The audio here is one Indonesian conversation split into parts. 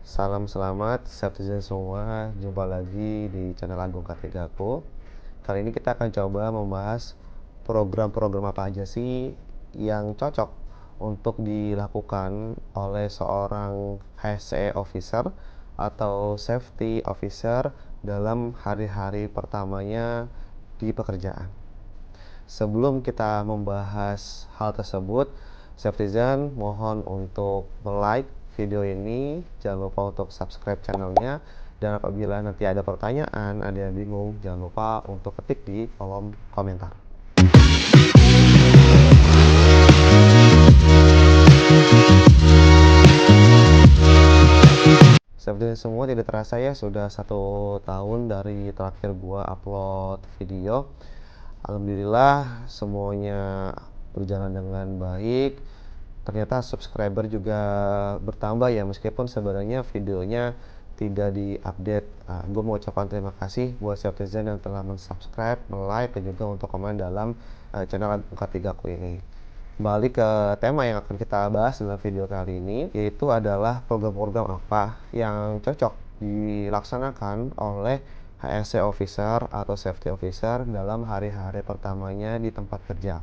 Salam selamat, Sabtu semua. Jumpa lagi di channel Agung K3 aku. Kali ini kita akan coba membahas program-program apa aja sih yang cocok untuk dilakukan oleh seorang HSE officer atau safety officer dalam hari-hari pertamanya di pekerjaan. Sebelum kita membahas hal tersebut, Safetyzen mohon untuk like video ini, jangan lupa untuk subscribe channelnya, dan apabila nanti ada pertanyaan, ada yang bingung, jangan lupa untuk ketik di kolom komentar. Safetyzen semua, tidak terasa ya sudah 1 tahun dari terakhir gua upload video. Alhamdulillah semuanya berjalan dengan baik. Ternyata subscriber juga bertambah ya, meskipun sebenarnya videonya tidak diupdate. Gue mau ucapkan terima kasih buat Safetyzen yang telah subscribe, like, dan juga untuk komen dalam channel K3 aku ini. Kembali ke tema yang akan kita bahas dalam video kali ini, yaitu adalah program-program apa yang cocok dilaksanakan oleh HSE officer atau safety officer dalam hari-hari pertamanya di tempat kerja.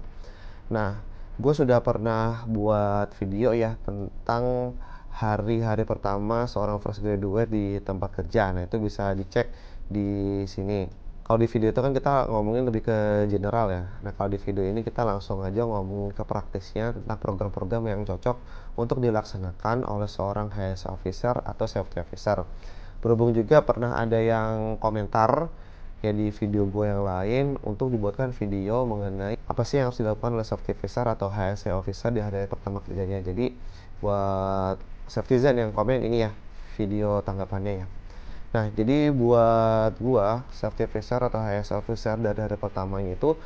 Nah, gue sudah pernah buat video ya tentang hari-hari pertama seorang fresh graduate di tempat kerja. Nah, itu bisa dicek di sini. Kalau di video itu kan kita ngomongin lebih ke general ya. Nah, kalau di video ini kita langsung aja ngomong ke praktisnya tentang program-program yang cocok untuk dilaksanakan oleh seorang HSE officer atau safety officer. Berhubung juga pernah ada yang komentar ya di video gue yang lain untuk dibuatkan video mengenai apa sih yang harus dilakukan oleh safety officer atau HSE officer di hari pertama kerjanya. Jadi buat Safetyzen yang komen ini ya video tanggapannya ya. Nah, jadi buat gua safety officer atau HSE officer dari hari pertamanya itu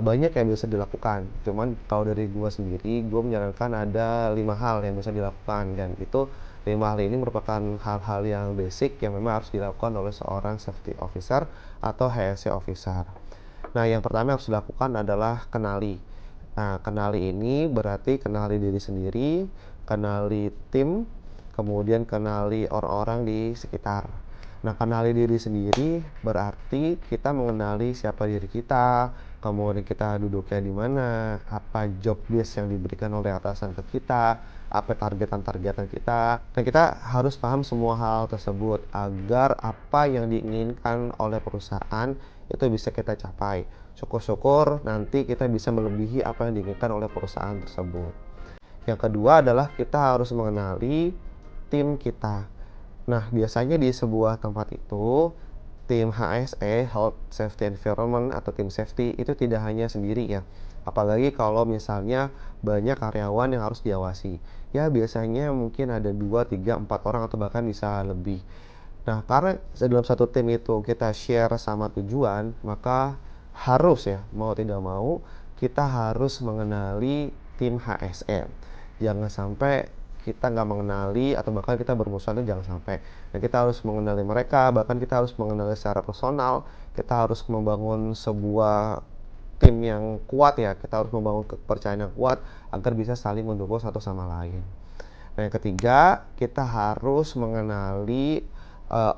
banyak yang bisa dilakukan. Cuman kalau dari gua sendiri, gua menyarankan ada 5 hal yang bisa dilakukan, dan itu 5 hal ini merupakan hal-hal yang basic yang memang harus dilakukan oleh seorang safety officer atau HSE officer. Nah, yang pertama yang harus dilakukan adalah kenali. Nah, kenali ini berarti kenali diri sendiri, kenali tim, kemudian kenali orang-orang di sekitar. Nah, kenali diri sendiri berarti kita mengenali siapa diri kita, kemudian kita duduknya di mana, apa job desk yang diberikan oleh atasan ke kita, apa targetan-targetan kita. Dan kita harus paham semua hal tersebut agar apa yang diinginkan oleh perusahaan itu bisa kita capai. Syukur-syukur nanti kita bisa melebihi apa yang diinginkan oleh perusahaan tersebut. Yang kedua adalah kita harus mengenali tim kita. Nah, biasanya di sebuah tempat itu, tim HSE, Health Safety Environment atau tim safety itu tidak hanya sendiri ya. Apalagi kalau misalnya banyak karyawan yang harus diawasi. Ya, biasanya mungkin ada 2, 3, 4 orang atau bahkan bisa lebih. Nah, karena dalam satu tim itu kita share sama tujuan, maka harus ya, mau tidak mau, kita harus mengenali tim HSE. Jangan sampai kita nggak mengenali atau bahkan kita bermusuhan, itu jangan sampai. Nah, kita harus mengenali mereka, bahkan kita harus mengenali secara personal. Kita harus membangun sebuah tim yang kuat ya, kita harus membangun kepercayaan yang kuat agar bisa saling mendukung satu sama lain. Nah, yang ketiga, kita harus mengenali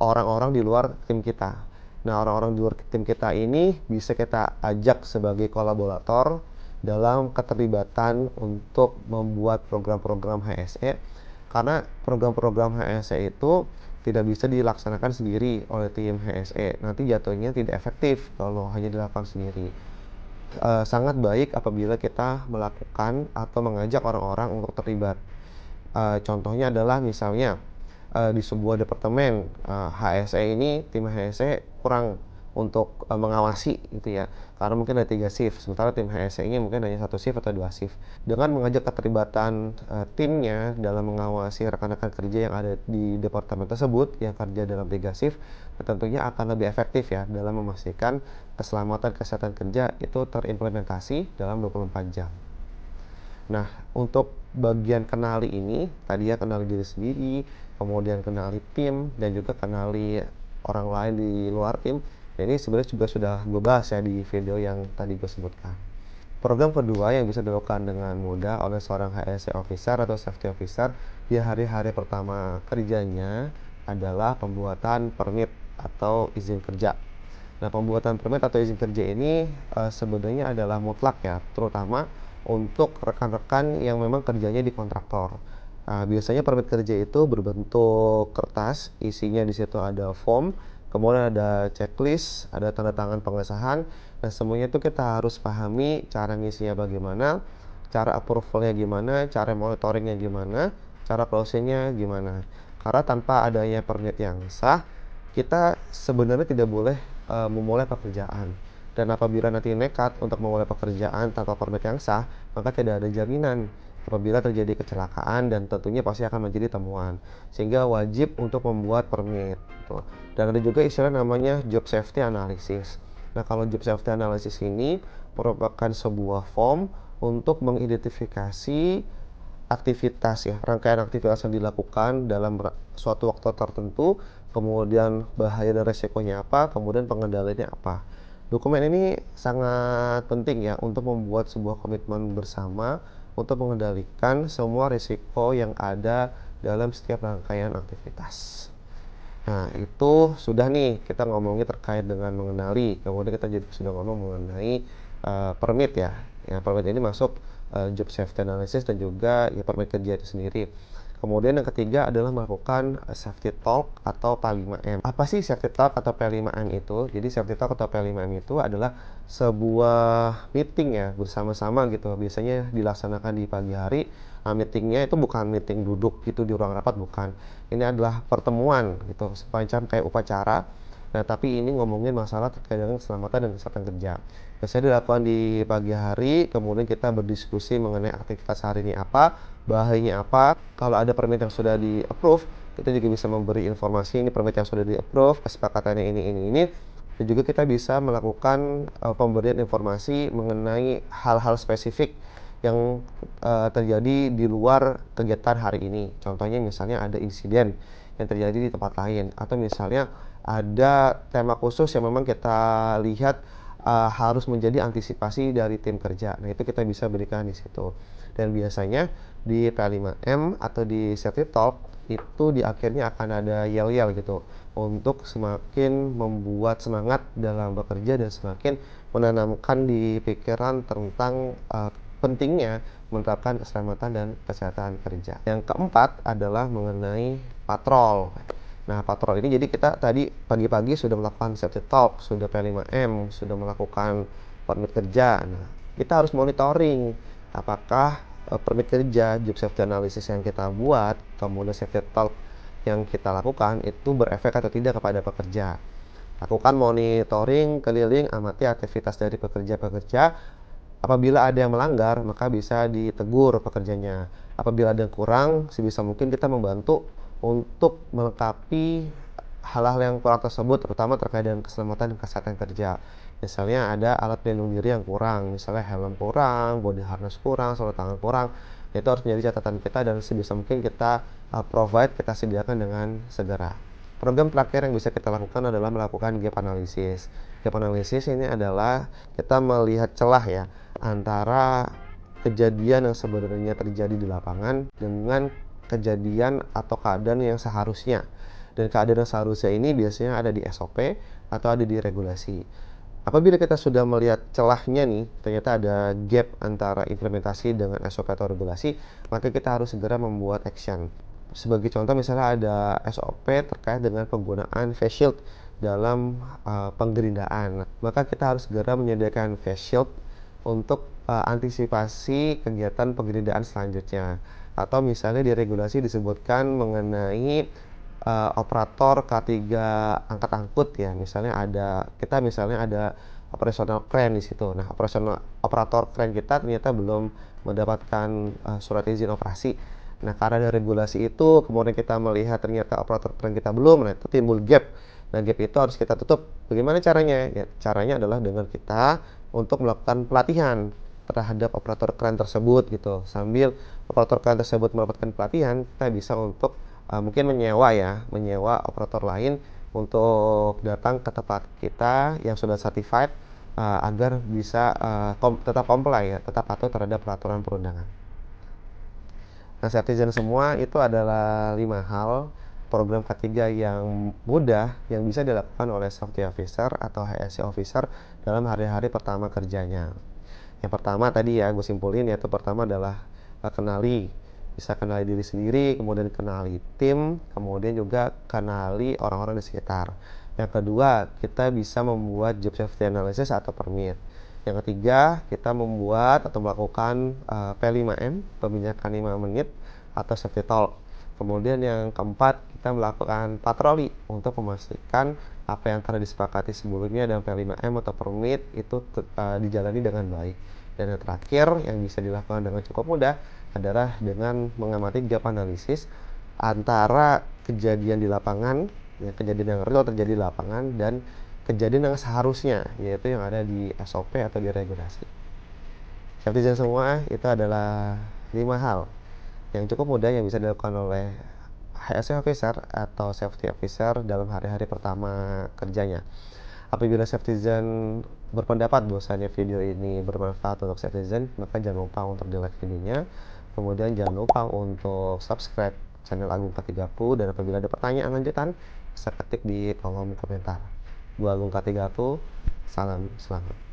orang-orang di luar tim kita. Nah, orang-orang di luar tim kita ini bisa kita ajak sebagai kolaborator dalam keterlibatan untuk membuat program-program HSE, karena program-program HSE itu tidak bisa dilaksanakan sendiri oleh tim HSE. Nanti jatuhnya tidak efektif kalau hanya dilakukan sendiri. Sangat baik apabila kita melakukan atau mengajak orang-orang untuk terlibat. Contohnya adalah misalnya di sebuah departemen HSE ini, tim HSE kurang untuk mengawasi gitu ya, karena mungkin ada 3 shift, sementara tim HSE ini mungkin hanya 1 shift atau 2 shift. Dengan mengajak keterlibatan timnya dalam mengawasi rekan-rekan kerja yang ada di departemen tersebut yang kerja dalam 3 shift, tentunya akan lebih efektif ya dalam memastikan keselamatan kesehatan kerja itu terimplementasi dalam 24 jam. Nah, untuk bagian kenali ini, tadi ya kenali diri sendiri, kemudian kenali tim, dan juga kenali orang lain di luar tim. Dan ini sebenarnya juga sudah gue bahas ya di video yang tadi gue sebutkan. Program kedua yang bisa dilakukan dengan mudah oleh seorang HSE officer atau safety officer di hari-hari pertama kerjanya adalah pembuatan permit atau izin kerja. Nah, pembuatan permit atau izin kerja ini sebenarnya adalah mutlak ya, terutama untuk rekan-rekan yang memang kerjanya di kontraktor. Biasanya permit kerja itu berbentuk kertas, isinya di situ ada form, kemudian ada checklist, ada tanda tangan pengesahan. Nah, semuanya itu kita harus pahami cara ngisinya bagaimana, cara approvalnya gimana, cara monitoringnya gimana, cara closingnya gimana. Karena tanpa adanya permit yang sah, kita sebenarnya tidak boleh memulai pekerjaan. Dan apabila nanti nekat untuk memulai pekerjaan tanpa permit yang sah, maka tidak ada jaminan apabila terjadi kecelakaan dan tentunya pasti akan menjadi temuan. Sehingga wajib untuk membuat permit. Gitu. Dan ada juga istilah namanya job safety analysis. Nah, kalau job safety analysis ini merupakan sebuah form untuk mengidentifikasi aktivitas ya, rangkaian aktivitas yang dilakukan dalam suatu waktu tertentu, kemudian bahaya dan resikonya apa, kemudian pengendaliannya apa. Dokumen ini sangat penting ya untuk membuat sebuah komitmen bersama untuk mengendalikan semua risiko yang ada dalam setiap rangkaian aktivitas. Nah, itu sudah nih kita ngomongin terkait dengan mengenali, kemudian kita juga sudah ngomong mengenai permit ya. Ya, permit ini masuk job safety analysis dan juga ya permit kerja itu sendiri. Kemudian yang ketiga adalah melakukan safety talk atau P5M. Apa sih safety talk atau P5M itu? Jadi safety talk atau P5M itu adalah sebuah meeting ya bersama-sama gitu. Biasanya dilaksanakan di pagi hari. Meetingnya itu bukan meeting duduk gitu di ruang rapat, bukan. Ini adalah pertemuan gitu, semacam kayak upacara. Nah, tapi ini ngomongin masalah terkait dengan keselamatan dan kesehatan kerja. Biasanya dilakukan di pagi hari, kemudian kita berdiskusi mengenai aktivitas hari ini apa, bahayanya apa. Kalau ada permit yang sudah di-approve, kita juga bisa memberi informasi ini permit yang sudah di-approve, kesepakatannya ini. Dan juga kita bisa melakukan pemberian informasi mengenai hal-hal spesifik yang terjadi di luar kegiatan hari ini. Contohnya misalnya ada insiden yang terjadi di tempat lain, atau misalnya ada tema khusus yang memang kita lihat harus menjadi antisipasi dari tim kerja. Nah, itu kita bisa berikan di situ. Dan biasanya di P5M atau di safety talk itu di akhirnya akan ada yel-yel gitu untuk semakin membuat semangat dalam bekerja dan semakin menanamkan di pikiran tentang pentingnya menerapkan keselamatan dan kesehatan kerja. Yang keempat adalah mengenai patrol. Nah, patrol ini jadi kita tadi pagi-pagi sudah melakukan safety talk, sudah P5M, sudah melakukan permit kerja. Nah, kita harus monitoring apakah permit kerja, job safety analysis yang kita buat, kemudian safety talk yang kita lakukan itu berefek atau tidak kepada pekerja. Lakukan monitoring keliling, amati aktivitas dari pekerja-pekerja. Apabila ada yang melanggar, maka bisa ditegur pekerjanya. Apabila ada yang kurang, sebisa mungkin kita membantu untuk melengkapi hal-hal yang kurang tersebut, terutama terkait dengan keselamatan dan kesehatan kerja. Misalnya ada alat pelindung diri yang kurang, misalnya helm kurang, body harness kurang, sarung tangan kurang. Itu harus menjadi catatan kita dan sebisa mungkin kita provide, kita sediakan dengan segera. Program terakhir yang bisa kita lakukan adalah melakukan gap analysis. Gap analysis ini adalah kita melihat celah ya antara kejadian yang sebenarnya terjadi di lapangan dengan kejadian atau keadaan yang seharusnya. Dan keadaan yang seharusnya ini biasanya ada di SOP atau ada di regulasi. Apabila kita sudah melihat celahnya nih, ternyata ada gap antara implementasi dengan SOP atau regulasi, maka kita harus segera membuat action. Sebagai contoh misalnya ada SOP terkait dengan penggunaan face shield dalam penggerindaan. Maka kita harus segera menyediakan face shield untuk antisipasi kegiatan penggerindaan selanjutnya. Atau misalnya di regulasi disebutkan mengenai operator K3 angkat angkut ya, misalnya ada operasional crane di situ. Nah, operator crane kita ternyata belum mendapatkan surat izin operasi. Nah, karena ada regulasi itu, kemudian kita melihat ternyata operator crane kita belum, nah itu timbul gap. Nah, gap itu harus kita tutup. Bagaimana caranya? Ya, caranya adalah dengan kita untuk melakukan pelatihan terhadap operator crane tersebut gitu. Sambil operator crane tersebut mendapatkan pelatihan, kita bisa untuk mungkin menyewa operator lain untuk datang ke tempat kita yang sudah certified agar bisa tetap comply ya, tetap patuh terhadap peraturan perundangan. Nah, Citizen semua itu adalah 5 hal program ketiga yang mudah yang bisa dilakukan oleh safety officer atau HSE officer dalam hari-hari pertama kerjanya. Yang pertama tadi ya gue simpulin, yaitu pertama adalah bisa kenali diri sendiri, kemudian kenali tim, kemudian juga kenali orang-orang di sekitar. Yang kedua, kita bisa membuat job safety analysis atau permit. Yang ketiga, kita membuat atau melakukan P5M, peminjakan 5 menit atau safety talk. Kemudian yang keempat, kita melakukan patroli untuk memastikan apa yang telah disepakati sebelumnya dan P5M atau permit itu dijalani dengan baik. Dan yang terakhir yang bisa dilakukan dengan cukup mudah adalah dengan mengamati gap analisis antara kejadian di lapangan, ya, kejadian yang real terjadi di lapangan dan kejadian yang seharusnya, yaitu yang ada di SOP atau di regulasi. Safety semua itu adalah 5 hal yang cukup mudah yang bisa dilakukan oleh HSE officer atau safety officer dalam hari-hari pertama kerjanya. Apabila Citizen berpendapat bahwasanya video ini bermanfaat untuk Citizen, maka jangan lupa untuk di-like videonya. Kemudian jangan lupa untuk subscribe channel Agung K3ku, dan apabila ada pertanyaan lanjutan, bisa ketik di kolom komentar. Gua Agung K3ku, salam selamat.